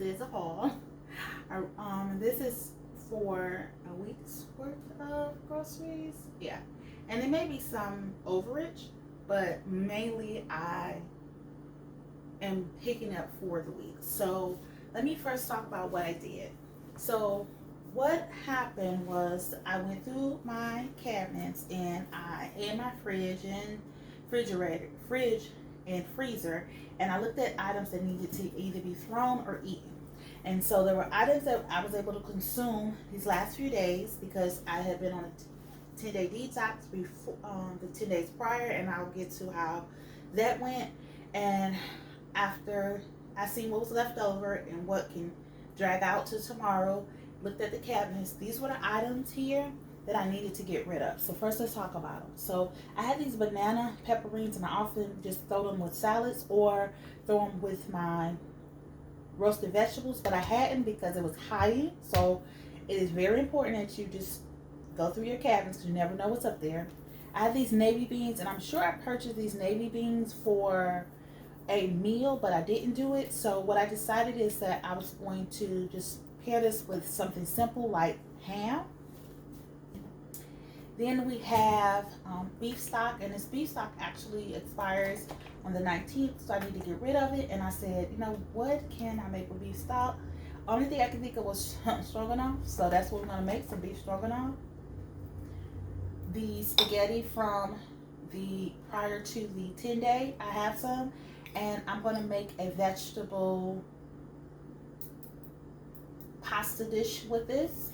is a haul. This is for a week's worth of groceries. Yeah, and there may be some overage, but mainly I am picking up for the week. So let me first talk about what I did. So what happened was I went through my cabinets and my fridge and freezer, and I looked at items that needed to either be thrown or eaten. And so there were items that I was able to consume these last few days because I had been on a 10-day detox before the 10 days prior, and I'll get to how that went. And after I seen what was left over and what can drag out to tomorrow, looked at the cabinets, these were the items here that I needed to get rid of. So first let's talk about them. So I had these banana pepperines, and I often just throw them with salads or throw them with my roasted vegetables, but I hadn't because it was hiding. So it is very important that you just go through your cabinets because you never know what's up there. I have these navy beans, and I'm sure I purchased these navy beans for a meal, but I didn't do it. So what I decided is that I was going to just pair this with something simple like ham. Then we have beef stock, and this beef stock actually expires on the 19th, so I need to get rid of it. And I said, you know, what can I make with beef stock? Only thing I could think of was stroganoff, so that's what we're gonna make, some beef stroganoff. The spaghetti from the prior to the 10-day, I have some, and I'm gonna make a vegetable pasta dish with this.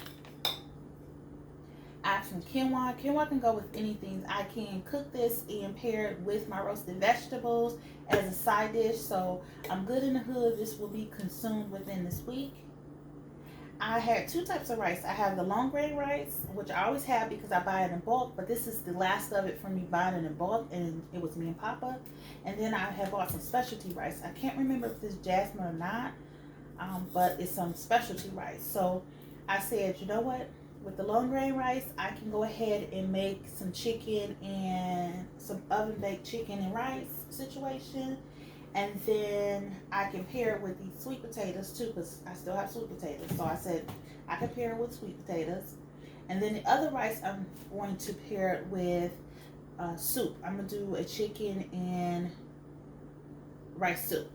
I have some quinoa. Quinoa can go with anything. I can cook this and pair it with my roasted vegetables as a side dish. So I'm good in the hood. This will be consumed within this week. I had two types of rice. I have the long grain rice, which I always have because I buy it in bulk, but this is the last of it from me buying it in bulk, and it was me and Papa. And then I have bought some specialty rice. I can't remember if this is jasmine or not, but it's some specialty rice. So I said, you know what? With the long grain rice, I can go ahead and make some chicken and some oven baked chicken and rice situation. And then I can pair it with these sweet potatoes too, because I still have sweet potatoes. So I said I can pair it with sweet potatoes. And then the other rice, I'm going to pair it with soup. I'm going to do a chicken and rice soup.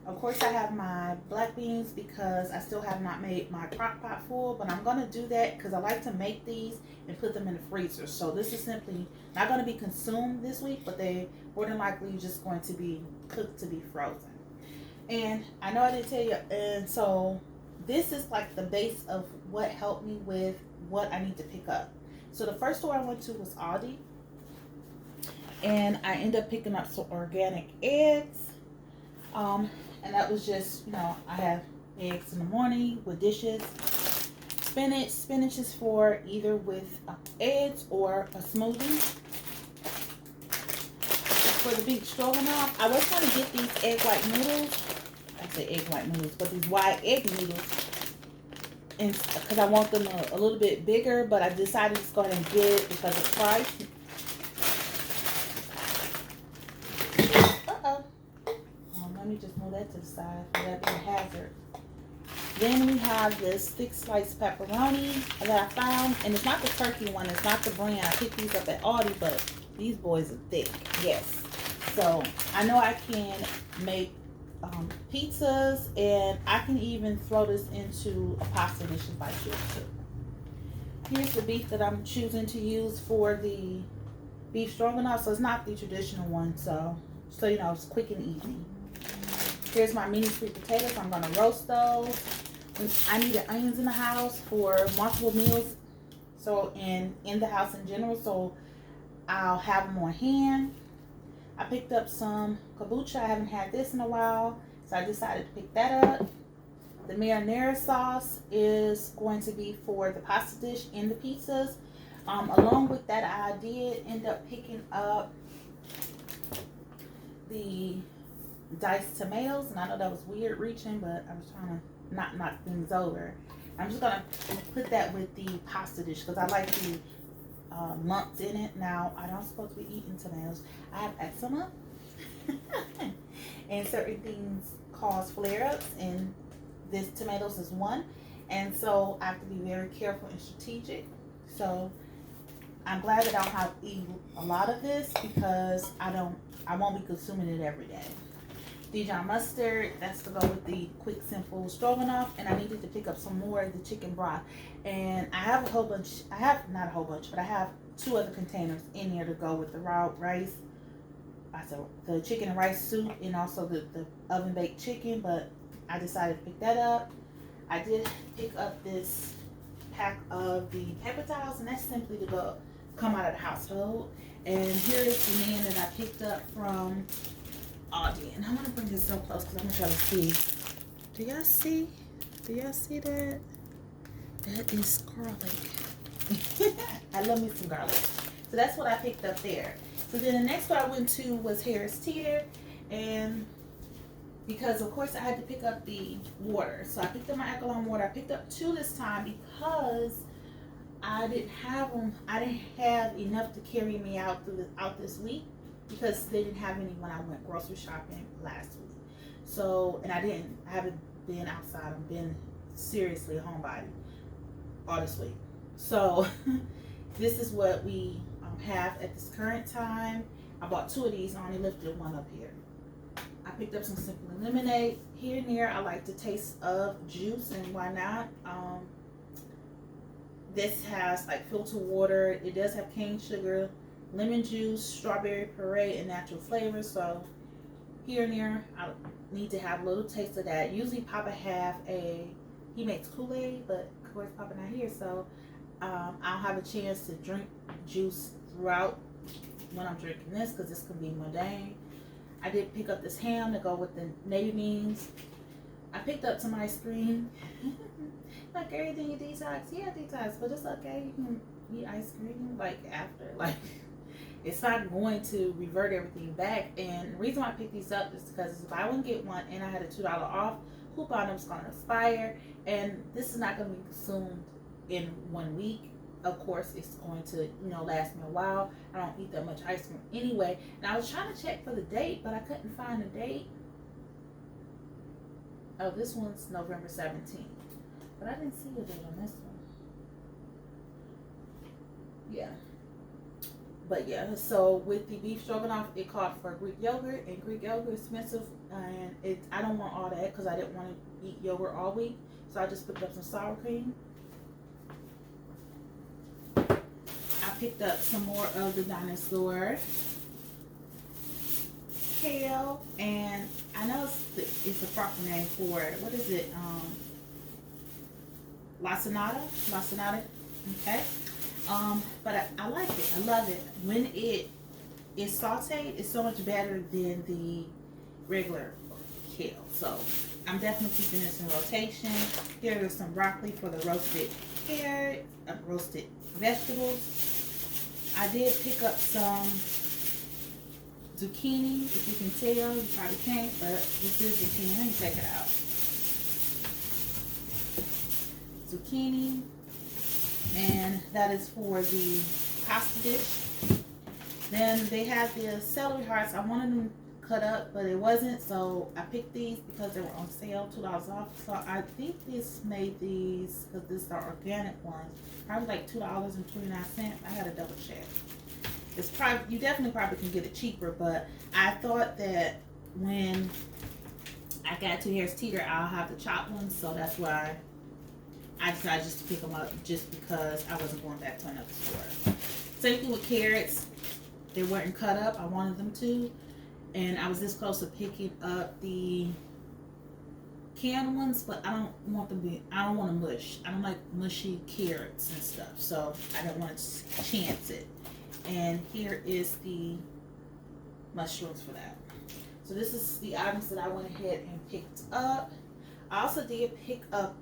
Of course, I have my black beans because I still have not made my crock pot full, but I'm going to do that because I like to make these and put them in the freezer. So this is simply not going to be consumed this week, but they more than likely just going to be cooked to be frozen. And I know I didn't tell you, and so this is like the base of what helped me with what I need to pick up. So the first store I went to was Aldi, and I ended up picking up some organic eggs. And that was just, you know, I have eggs in the morning with dishes. Spinach. Spinach is for either with eggs or a smoothie. For the beef stroganoff, I was going to get these egg white noodles. I say egg white noodles, but these white egg noodles. And because I want them a little bit bigger, but I decided to go ahead and get it because of price. Let me just move that to the side for that being a hazard. Then we have this thick sliced pepperoni that I found, and it's not the turkey one, it's not the brand. I picked these up at Aldi, but these boys are thick. Yes. So I know I can make pizzas, and I can even throw this into a pasta dish if I choose to. Here's the beef that I'm choosing to use for the beef stroganoff. So it's not the traditional one, so you know, it's quick and easy. Here's my mini sweet potatoes. I'm going to roast those. I needed onions in the house for multiple meals, so in the house in general, so I'll have them on hand. I picked up some kombucha. I haven't had this in a while, so I decided to pick that up. The marinara sauce is going to be for the pasta dish and the pizzas. Along with that, I did end up picking up the diced tomatoes, and I know that was weird reaching, but I was trying to not knock things over. I'm just gonna put that with the pasta dish because I like the lumps in it. Now I don't supposed to be eating tomatoes. I have eczema and certain things cause flare-ups, and this tomatoes is one, and so I have to be very careful and strategic. So I'm glad that I don't have eat a lot of this because I won't be consuming it every day. Dijon mustard, that's to go with the quick simple stroganoff, and I needed to pick up some more of the chicken broth. And I have a whole bunch, I have not a whole bunch, but I have 2 other containers in here to go with the raw rice. I said the chicken and rice soup, and also the oven baked chicken, but I decided to pick that up. I did pick up this pack of the pepper towels, and that's simply to go come out of the household. And here is the man that I picked up from Aldi, and I'm gonna bring this so close because I want y'all to see. Do y'all see? Do y'all see that? That is garlic. I love me some garlic. So that's what I picked up there. So then the next one I went to was Harris Teeter, and because of course I had to pick up the water, so I picked up my alkaline water. I picked up 2 this time because I didn't have them. I didn't have enough to carry me out this week because they didn't have any when I went grocery shopping last week. So, and I haven't been outside. I've been seriously a homebody all this week. So this is what we have at this current time. I bought 2 of these. I only lifted 1 up here. I picked up some Simply Lemonade. Here and there, I like the taste of juice, and why not? This has like filtered water. It does have cane sugar, lemon juice, strawberry puree, and natural flavors. So here and there, I need to have a little taste of that. Usually Papa he makes Kool-Aid, but of course Papa not here, so I'll have a chance to drink juice throughout when I'm drinking this because this can be mundane. I did pick up this ham to go with the navy beans. I picked up some ice cream. Like everything you detox, yeah, detox, but it's okay. You can eat ice cream like after, like it's not going to revert everything back. And the reason why I picked these up is because if I wouldn't get one and I had a $2 off, coupon was going to expire, and this is not going to be consumed in 1 week. Of course, it's going to, last me a while. I don't eat that much ice cream anyway. And I was trying to check for the date, but I couldn't find the date. Oh, this one's November 17th. But I didn't see a date on this one. Yeah. But yeah, so with the beef stroganoff, it called for Greek yogurt, and Greek yogurt is expensive, and I don't want all that because I didn't want to eat yogurt all week. So I just picked up some sour cream. I picked up some more of the dinosaur kale, and I know it's a proper name for it. What is it? Lacinata. Okay. But I like it. I love it. When it is sauteed, it's so much better than the regular kale. So I'm definitely keeping this in rotation. Here is some broccoli for the roasted carrot, roasted vegetables. I did pick up some zucchini. If you can tell, you probably can't, but this is zucchini. Let me take it out. Zucchini, and that is for the pasta dish. Then they have the celery hearts. I wanted them cut up, but it wasn't, so I picked these because they were on sale, $2 off. So I think this made these, because this are organic ones, probably like $2.29. I had to double check. It's probably, you definitely probably can get it cheaper, but I thought that when I got to Harris Teeter, I'll have the chopped ones, so that's why I decided just to pick them up, just because I wasn't going back to another store. Same thing with carrots. They weren't cut up. I wanted them to. And I was this close to picking up the canned ones, but I don't want them to mush. I don't like mushy carrots and stuff. So I don't want to chance it. And here is the mushrooms for that. So this is the items that I went ahead and picked up. I also did pick up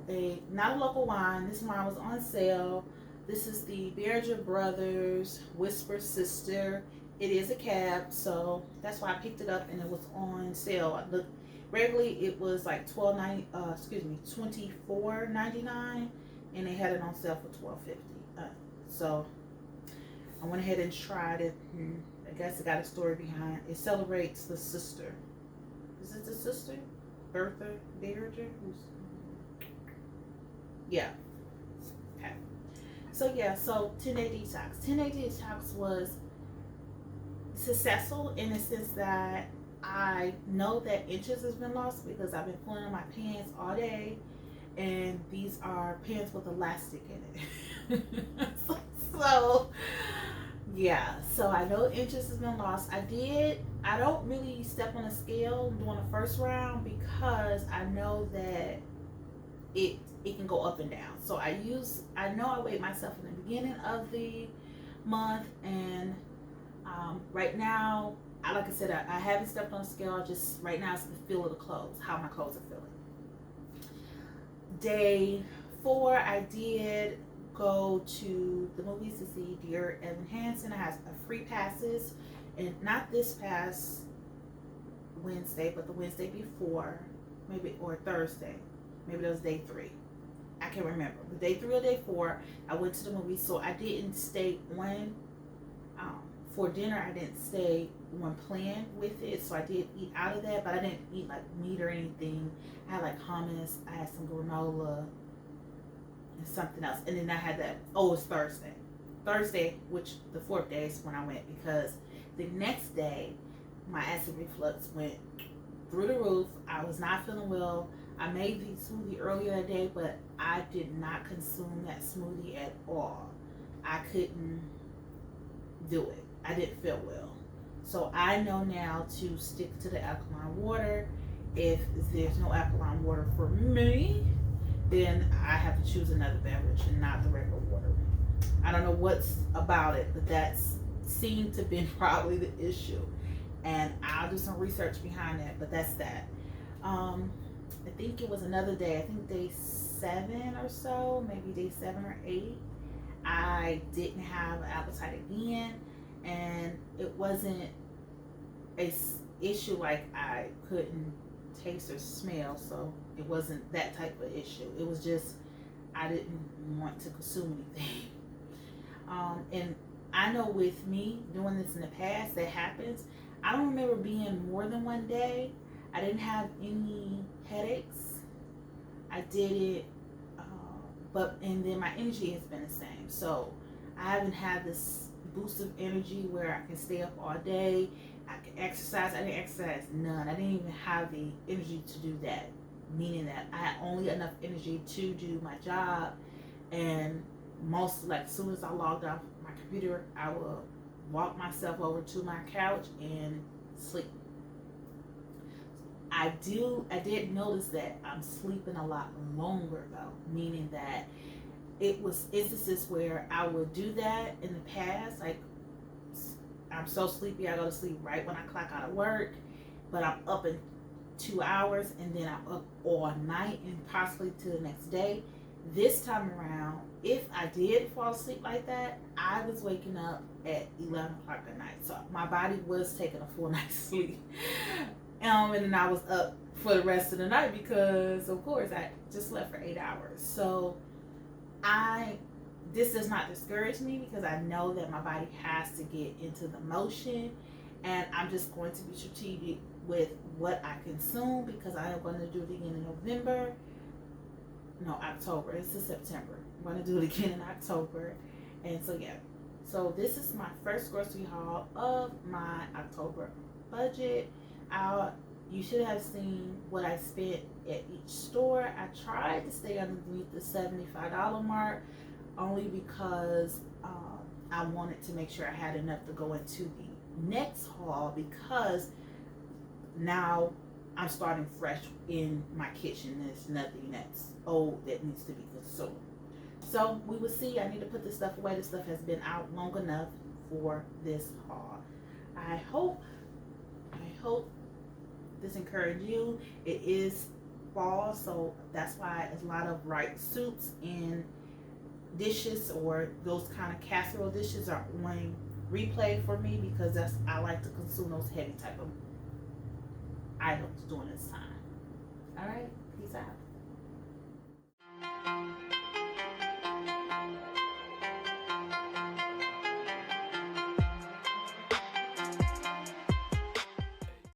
not a local wine. This wine was on sale. This is the Berger Brothers Whisper Sister. It is a cab, so that's why I picked it up, and it was on sale. I looked, regularly it was like $24.99, and they had it on sale for $12.50. So I went ahead and tried it. I guess it got a story behind. It celebrates the sister. Is it the sister? Bertha Berger? Yeah. Okay. So yeah, so 10-day detox. 10-day detox was successful in the sense that I know that interest has been lost because I've been pulling on my pants all day, and these are pants with elastic in it. So yeah, so I know interest has been lost. I don't really step on a scale during the first round because I know that it can go up and down. So I know I weighed myself in the beginning of the month, and right now, like I said, I haven't stepped on a scale. Just right now, it's the feel of the clothes, how my clothes are feeling. Day 4, I did go to the movies to see Dear Evan Hansen. I had a free passes, and not this past Wednesday, but the Wednesday before, maybe, or Thursday. Maybe that was day 3. I can't remember. But day 3 or day 4, I went to the movies, so I didn't stay on. For dinner, I didn't stay on plan with it, so I did eat out of that, but I didn't eat like meat or anything. I had like hummus, I had some granola, and something else, and then I had that. Oh, it was Thursday, which the 4th day is when I went, because the next day my acid reflux went through the roof. I was not feeling well. I made the smoothie earlier that day, but I did not consume that smoothie at all. I couldn't do it. I didn't feel well. So I know now to stick to the alkaline water. If there's no alkaline water for me, then I have to choose another beverage and not the regular water. I don't know what's about it, but that's seemed to be probably the issue. And I'll do some research behind that, but that's that. I think it was another day, I think day 7 or so, maybe day 7 or 8. I didn't have an appetite again, and it wasn't a issue like I couldn't taste or smell, so it wasn't that type of issue. It was just I didn't want to consume anything. And I know with me doing this in the past, that happens. I don't remember being more than one day. I didn't have any headaches. I did it, and then my energy has been the same. So I haven't had this boost of energy where I can stay up all day. I can exercise. I didn't exercise none. I didn't even have the energy to do that. Meaning that I had only enough energy to do my job, and as soon as I logged off my computer, I will walk myself over to my couch and sleep. I did notice that I'm sleeping a lot longer though, meaning that it was instances where I would do that in the past, like I'm so sleepy I go to sleep right when I clock out of work, but I'm up in 2 hours and then I'm up all night and possibly to the next day. This time around, if I did fall asleep like that, I was waking up at 11 o'clock at night. So my body was taking a full night's sleep. And then I was up for the rest of the night because, of course, I just slept for 8 hours. So this does not discourage me because I know that my body has to get into the motion, and I'm just going to be strategic with what I consume because I am going to do it again in October. It's in September. I'm going to do it again in October. And so, yeah. So this is my first grocery haul of my October budget. You should have seen what I spent at each store. I tried to stay underneath the $75 mark only because I wanted to make sure I had enough to go into the next haul, because now I'm starting fresh in my kitchen. There's nothing that's old that needs to be consumed. So we will see. I need to put this stuff away. This stuff has been out long enough for this haul. I hope this encouraged you. It is fall, so that's why a lot of bright soups and dishes or those kind of casserole dishes are on replay for me, because I like to consume those heavy type of items during this time. All right, peace out.